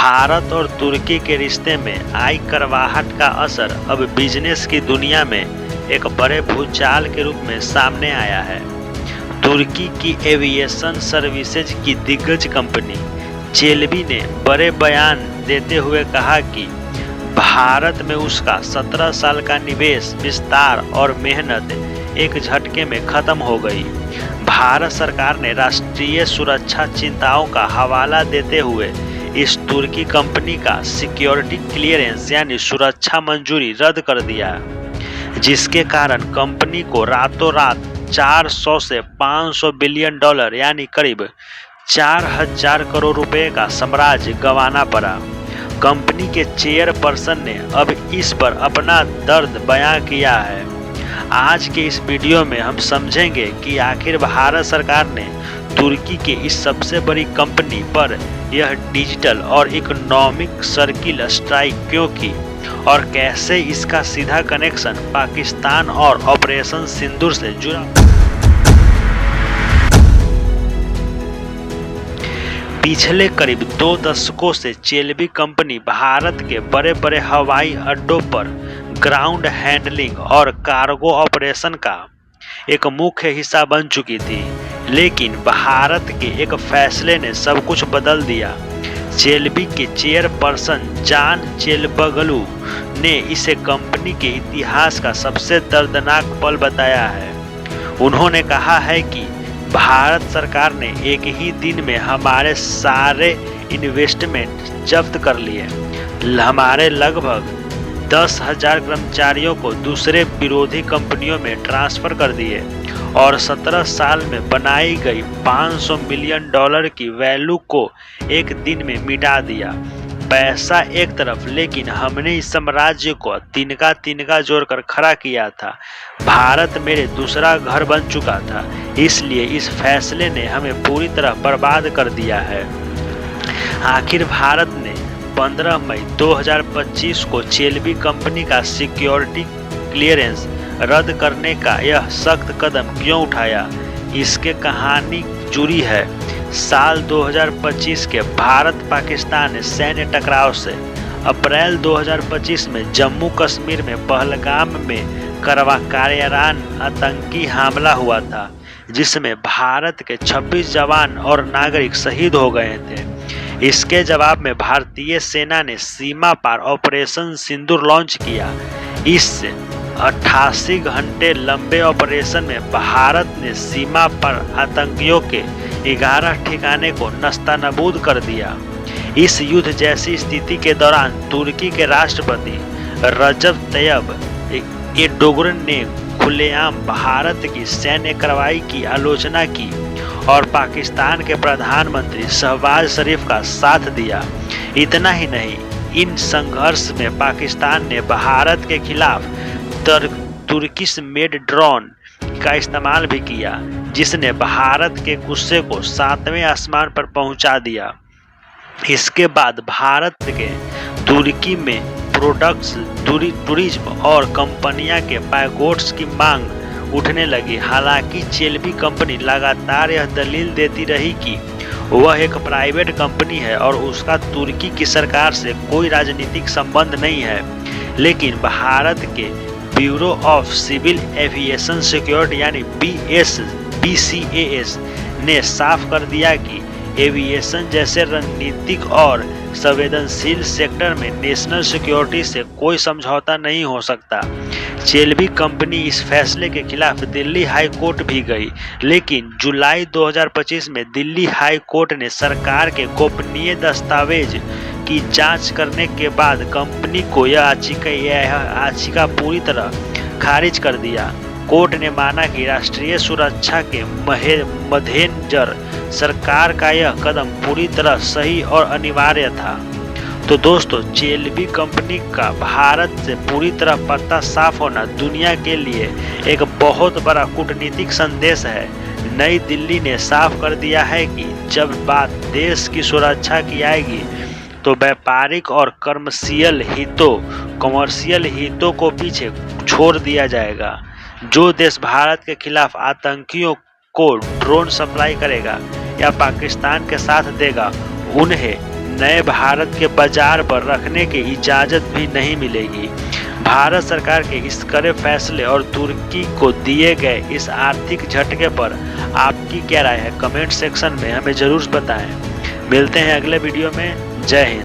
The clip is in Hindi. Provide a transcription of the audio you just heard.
भारत और तुर्की के रिश्ते में आई कड़वाहट का असर अब बिजनेस की दुनिया में एक बड़े भूचाल के रूप में सामने आया है। तुर्की की एविएशन सर्विसेज की दिग्गज कंपनी चेलेबी ने बड़े बयान देते हुए कहा कि भारत में उसका 17 साल का निवेश, विस्तार और मेहनत एक झटके में खत्म हो गई। भारत सरकार ने राष्ट्रीय सुरक्षा चिंताओं का हवाला देते हुए इस तुर्की कंपनी का सिक्योरिटी क्लियरेंस यानी सुरक्षा मंजूरी रद्द कर दिया, जिसके कारण कंपनी को रातों रात 400 से 500 बिलियन डॉलर यानी करीब 4000 करोड़ रुपए का साम्राज्य गंवाना पड़ा। कंपनी के चेयरपर्सन ने अब इस पर अपना दर्द बयां किया है। आज के इस वीडियो में हम समझेंगे कि आखिर भारत सरकार ने तुर्की के इस सबसे बड़ी कंपनी पर यह डिजिटल और इकोनॉमिक सर्किल स्ट्राइक क्यों की और कैसे इसका सीधा कनेक्शन पाकिस्तान और ऑपरेशन सिंदूर से जुड़ा। पिछले करीब 2 दशकों से चेलेबी कंपनी भारत के बड़े बड़े हवाई अड्डों पर ग्राउंड हैंडलिंग और कार्गो ऑपरेशन का एक मुख्य हिस्सा बन चुकी थी, लेकिन भारत के एक फैसले ने सब कुछ बदल दिया। चेलेबी के चेयरपर्सन जॉन चेलबगलू ने इसे कंपनी के इतिहास का सबसे दर्दनाक पल बताया है। उन्होंने कहा है कि भारत सरकार ने एक ही दिन में हमारे सारे इन्वेस्टमेंट जब्त कर लिए, हमारे लगभग 10,000 कर्मचारियों को दूसरे विरोधी कंपनियों में ट्रांसफर कर दिए और 17 साल में बनाई गई 500 मिलियन डॉलर की वैल्यू को एक दिन में मिटा दिया। पैसा एक तरफ, लेकिन हमने इस साम्राज्य को तिनका तिनका जोड़कर खड़ा किया था। भारत मेरे दूसरा घर बन चुका था, इसलिए इस फैसले ने हमें पूरी तरह बर्बाद कर दिया है। आखिर भारत ने 15 मई 2025 को चेलेबी कंपनी का सिक्योरिटी क्लियरेंस रद्द करने का यह सख्त कदम क्यों उठाया, इसके कहानी जुड़ी है साल 2025 के भारत पाकिस्तान सैन्य टकराव से। अप्रैल 2025 में जम्मू कश्मीर में पहलगाम में कायरान आतंकी हमला हुआ था, जिसमें भारत के 26 जवान और नागरिक शहीद हो गए थे। इसके जवाब में भारतीय सेना ने सीमा पार ऑपरेशन सिंदूर लॉन्च किया। इस 88 घंटे लंबे ऑपरेशन में भारत ने सीमा पर आतंकियों के 11 ठिकाने को नस्तानाबूद कर दिया। इस युद्ध जैसी स्थिति के दौरान तुर्की के राष्ट्रपति रजब तैयब एर्दोगन ने खुलेआम भारत की सैन्य कार्रवाई की आलोचना की और पाकिस्तान के प्रधानमंत्री शहबाज शरीफ का साथ दिया। इतना ही नहीं, इन संघर्ष में पाकिस्तान ने भारत के खिलाफ तुर्किश मेड ड्रोन का इस्तेमाल भी किया, जिसने भारत के गुस्से को 7वें आसमान पर पहुंचा दिया। इसके बाद भारत के तुर्की में प्रोडक्ट्स, टूरिज्म और कंपनियां के बायकॉट्स की मांग उठने लगी। हालांकि चेलेबी कंपनी लगातार यह दलील देती रही कि वह एक प्राइवेट कंपनी है और उसका तुर्की की सरकार से कोई राजनीतिक संबंध नहीं है, लेकिन भारत के Bureau of Civil Aviation Security यानी BCAS ने साफ कर दिया कि एविएशन जैसे रणनीतिक और संवेदनशील सेक्टर में नेशनल सिक्योरिटी से कोई समझौता नहीं हो सकता। चेलेबी कंपनी इस फैसले के खिलाफ दिल्ली हाई कोर्ट भी गई, लेकिन जुलाई 2025 में दिल्ली हाई कोर्ट ने सरकार के गोपनीय दस्तावेज की जांच करने के बाद कंपनी को यह याचिका पूरी तरह खारिज कर दिया। कोर्ट ने माना कि राष्ट्रीय सुरक्षा के मद्देनजर सरकार का यह कदम पूरी तरह सही और अनिवार्य था। तो दोस्तों, चेलेबी कंपनी का भारत से पूरी तरह पत्ता साफ होना दुनिया के लिए एक बहुत बड़ा कूटनीतिक संदेश है। नई दिल्ली ने साफ कर दिया है कि जब बात देश की सुरक्षा की आएगी तो व्यापारिक और कमर्शियल हितों को पीछे छोड़ दिया जाएगा। जो देश भारत के खिलाफ आतंकियों को ड्रोन सप्लाई करेगा या पाकिस्तान के साथ देगा, उन्हें नए भारत के बाजार पर रखने की इजाजत भी नहीं मिलेगी। भारत सरकार के इस कड़े फैसले और तुर्की को दिए गए इस आर्थिक झटके पर आपकी क्या राय है? कमेंट सेक्शन में हमें जरूर बताएं। मिलते हैं अगले वीडियो में। जय हिंद।